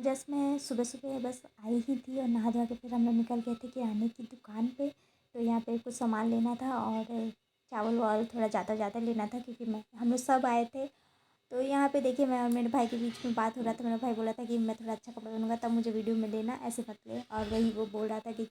Just मैं सुबह सुबह बस आई ही थी और नहा धो के फिर हम लोग निकल गए थे किराने की दुकान पे। तो यहाँ पे कुछ सामान लेना था और चावल वावल थोड़ा ज़्यादा ज़्यादा लेना था क्योंकि हम लोग सब आए थे। तो यहाँ पे देखिए मैं और मेरे भाई के बीच में बात हो रहा था। मेरा भाई बोला था कि मैं थोड़ा अच्छा कपड़ा पहनूंगा तब मुझे वीडियो में लेना, ऐसे मत ले। और वही वो बोल रहा था कि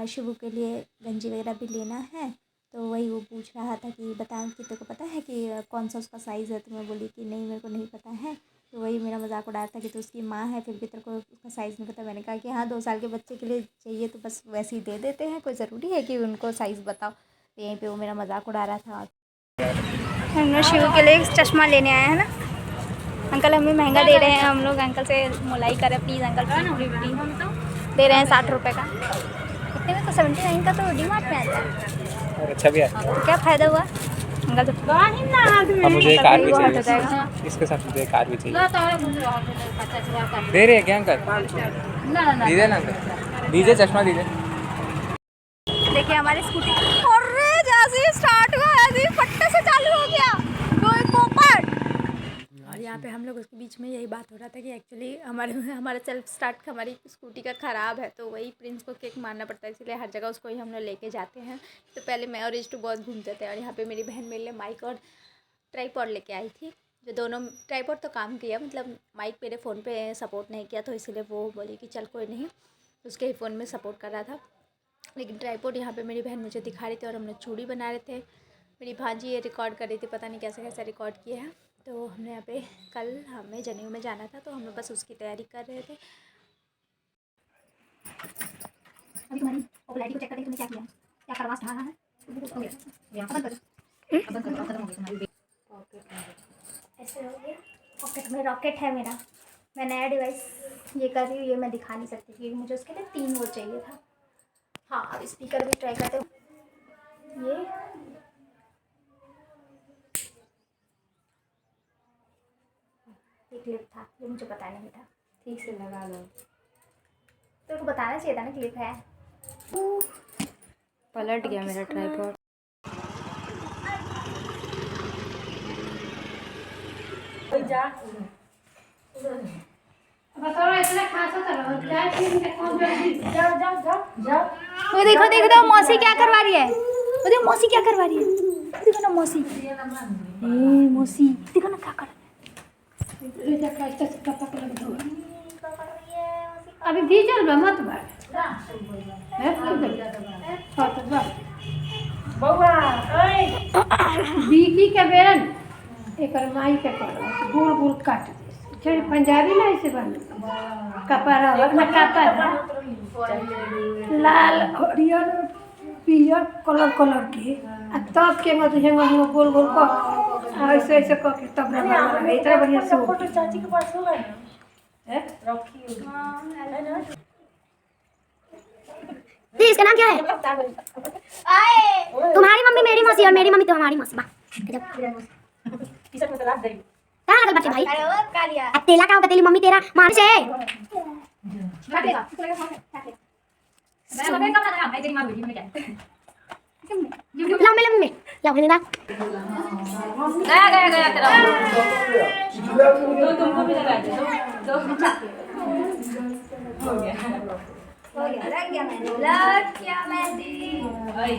शुभू के लिए गंजी वगैरह भी लेना है। तो वही वो पूछ रहा था कि बता कि तेरे को पता है कि कौन सा उसका साइज़ है। तो मैं बोली कि नहीं मेरे को नहीं पता है। तो वही मेरा मजाक उड़ा रहा था कि तो उसकी माँ है फिर भी तेरे को उसका साइज़ नहीं पता। मैंने कहा कि हाँ 2 साल के बच्चे के लिए चाहिए तो बस वैसे ही दे देते हैं, कोई ज़रूरी है कि उनको साइज़ बताओ। तो यहीं पे वो मेरा मजाक उड़ा रहा था। हम लोग शिव के लिए चश्मा लेने आए हैं ना। अंकल हमें महंगा दे रहे हैं, हम लोग अंकल से मुलाई करें प्लीज़ अंकल, प्लीज़ दे रहे हैं 60 रुपये का। इतने में तो 79 का तो डी मार्ट में आता है और अच्छा भी आता है। तो क्या फ़ायदा हुआ अंकल? तो मुझे एक कार भी चाहिए, इसके साथ मुझे एक कार भी चाहिए। दे रहे हैं क्या अंकल? दीजिए ना अंकल, दीजिए चश्मा दीजिए। देखिए हमारी स्कूटी और जैसे स्टार्ट हुआ ऐसे ही फट्टे से चालू हो गया पोपट। और यहाँ पे हम लोग उसके बीच में यही बात हो रहा था कि एक्चुअली हमारा सेल्फ स्टार्ट हमारी स्कूटी का ख़राब है। तो वही प्रिंस को किक मारना पड़ता है, इसलिए हर जगह उसको ही हम लोग लेके जाते हैं। तो पहले मैं और रिश्तु बहुत घूमते थे और यहाँ पे मेरी बहन मेरे लिए माइक और ट्राइपॉड लेके आई थी। जो दोनों ट्राइपॉड तो काम किया, मतलब माइक मेरे फ़ोन पे सपोर्ट नहीं किया तो इसीलिए वो बोली कि चल कोई नहीं, उसके ही फ़ोन में सपोर्ट कर रहा था। लेकिन ट्राइपॉड यहाँ पे मेरी बहन मुझे दिखा रही थी और हम लोग चूड़ी बना रहे थे। मेरी भांजी ये रिकॉर्ड कर रही थी, पता नहीं कैसे कैसे रिकॉर्ड किए हैं। तो हमने यहाँ पे कल हमें जनेऊ में जाना था तो हम लोग बस उसकी तैयारी कर रहे थे। अभी तुम्हारी पॉपुलैरिटी को चेक करके तुमने क्या किया, क्या करवास रहा है? ऐसे हो गया पॉकेट में रॉकेट है मेरा। मैं नया डिवाइस ये कर रही हूँ, ये मैं दिखा नहीं सकती क्योंकि मुझे उसके लिए 3 वो चाहिए था। हाँ अब स्पीकर भी ट्राई करते हो। ये क्लिप था, ये मुझे पता नहीं था, ठीक से लगा लो। तो को बताना चाहिए था ना क्लिप है। पलट गया मेरा ट्राइपॉड। वो देखो देखो तो मौसी क्या करवा रही है, वो देखो मौसी क्या करवा रही है, देखो ना मौसी, मौसी देखो ना क्या कर। अभी भीजल बा मत बा बउआ बीकी के बेरन एक माई के कर गोल गोल काट दे। पंजाबी ना ऐसे बन कपड़ा अपना कपड़ा लाल हरियर पियर कलर कलर के तब के मत हेंगा गोल गोल कर ऐसे ऐसे करके तब रंगा इतना बढ़िया से फोटो चाची के पास होगा ना रखी है ना। इसका नाम क्या है? तुम्हारी मम्मी मेरी मौसी और मेरी मम्मी तुम्हारी मौसी। टी-शर्ट में तो लाद दे कहां लगल बच्चे भाई? अब तेला का होगा, तेरी मम्मी तेरा मार से काटेगा मैं लगे कब लगा भाई तेरी मां वीडियो में क्या ला मेरे मम्मी या फिर ना गया तेरा दो तुमको भी लगा दे दो हो गया लग गया मेहंदी भाई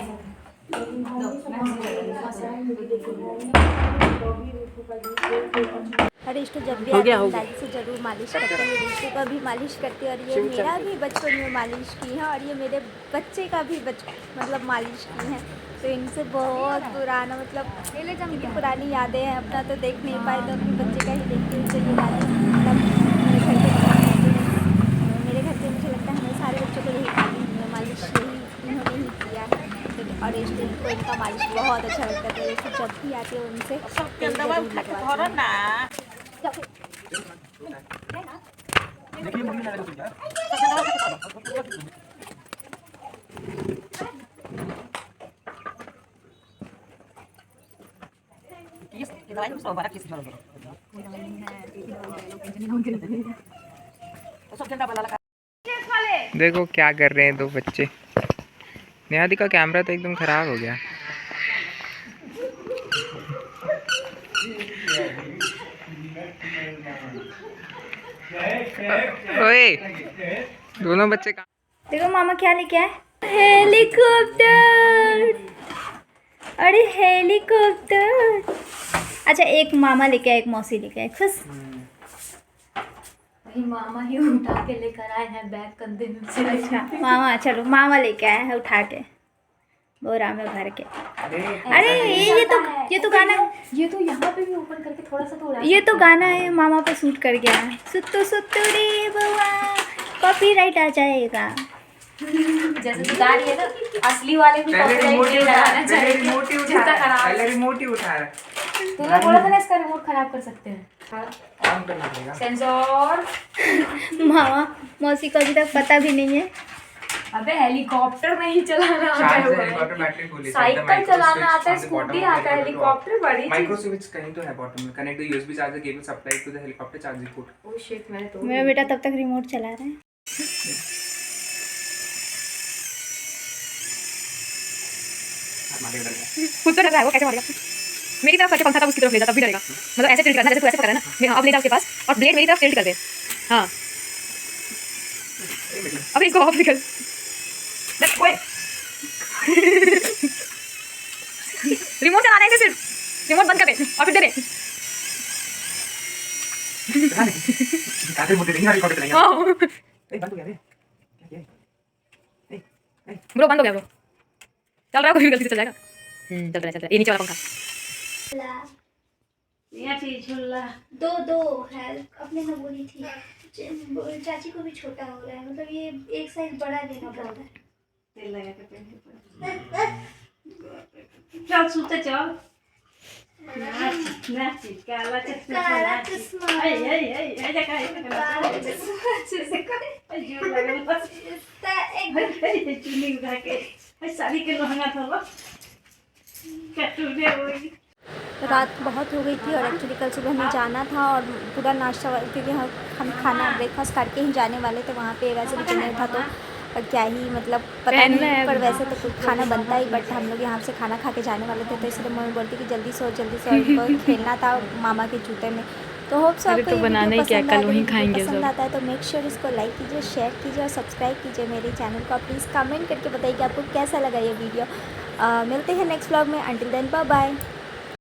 रिश्तु जब भी आती है दादी से ज़रूर मालिश करती है, रिश्तु का भी मालिश करती है। और ये मेरा भी बचपन में मालिश की है और ये मेरे बच्चे का भी मतलब मालिश की है। तो इनसे बहुत पुराना मतलब इतनी पुरानी यादें हैं, अपना तो देख नहीं पाए तो अपने बच्चे का ही देखते हैं। चलिए मतलब मेरे घर पे मुझे लगता है हमें सारे बच्चों को यही मालिश यही इन्होंने ही किया है। और रिश्तु को इनका मालिश बहुत अच्छा लगता है। तो रिश्तु जब भी आती है उनसे देखो क्या कर रहे हैं 2 बच्चे। निहादी का कैमरा तो एकदम खराब हो गया। ओए दोनों बच्चे देखो मामा क्या लेके आए, हेलीकॉप्टर। अरे हेलीकॉप्टर। अच्छा एक मामा लेके आए, एक मौसी लेके आए, खुश। मामा ही उठा के लेकर आए हैं बैग कंधे में से। अच्छा मामा, चलो मामा लेके आए हैं उठा के बोरा में भर के। अरे ये तो गाना, ये तो यहाँ पे भी ओपन करके थोड़ा सा तो ये तो गाना है मामा पे शूट कर गया है। सुत्तू सुत्तू रे बुआ, कॉपीराइट आ जाएगा। जैसे तो गा रही है ना, असली वाले भी कॉपीराइट नहीं लगाना चाहिए। जितना खराब रिमोट ही उठा रहा है। तूने बोला था ना इसका रिमोट खराब कर सकते हैं। ऑन करना पड़ेगा। सेंसर। मामा मौसी को अभी तक पता भी नहीं है। अबे हेलीकॉप्टर नहीं चलाना आता है, हेलीकॉप्टर बैटरी फुल है। साइकिल चलाना आता है, स्कूटी आता है, हेलीकॉप्टर बड़ी चीज। माइक्रो स्विच कहीं तो है बॉटम में। Connect the USB charger cable supply to the helicopter charging port. Oh shit, मैंने तो मेरा बेटा तब तक रिमोट चला रहा है। खुद तो डर रहा है वो, कैसे मारेगा। मेरी तरफ करके पंखा तब उसकी तरफ ले जा, तब भी डरेगा। मतलब ऐसे टिल्ट करना, जैसे तू ऐसे पकड़ रहा है ना, अब ले जा उसके पास और ब्लेड मेरी तरफ टिल्ट कर दे। हाँ अभी इसको ऑफ निकल। रिमोट चलाना है सिर्फ, रिमोट बंद कर दे और फिर दे दे। काटे मोटे नहीं रिकॉर्ड करेंगे। हाँ ए बंद हो गया रे। क्या है? ब्रो बंद हो गया ब्रो, चल रहा है, कोई भी गलती से चल जाएगा। चल रहा है, ये नीचे वाला पंखा। दो हेल्प अपने में बोली थी, चाची को भी छोटा हो रहा है, मतलब ये एक साइज बड़ा लेना पड़ता है। तेल लगा के पहन चल सूते चल। नाची काला चश्मा ए जगह जो लगल बस चुन्नी उठा के साड़ी के लहंगा था कटूरे होई। रात बहुत हो गई थी और एक्चुअली कल सुबह हमें जाना था और पूरा नाश्ता, क्योंकि हम खाना ब्रेकफास्ट करके ही जाने वाले थे वहाँ पे। वैसे भी डिनर था तो क्या ही मतलब पता नहीं, पर वैसे तो कुछ खाना बनता ही, बट हम लोग यहाँ से खाना खा के जाने वाले थे, तो इसलिए मम्मी बोलती कि जल्दी सो इनको खेलना था मामा के जूते में। तो होप सो आपको ये वीडियो पसंद आता है तो मेक श्योर इसको लाइक कीजिए, शेयर कीजिए और सब्सक्राइब कीजिए मेरे चैनल को। प्लीज़ कमेंट करके बताइए कि आपको कैसा लगा ये वीडियो। मिलते हैं नेक्स्ट व्लॉग में। Until then bye bye.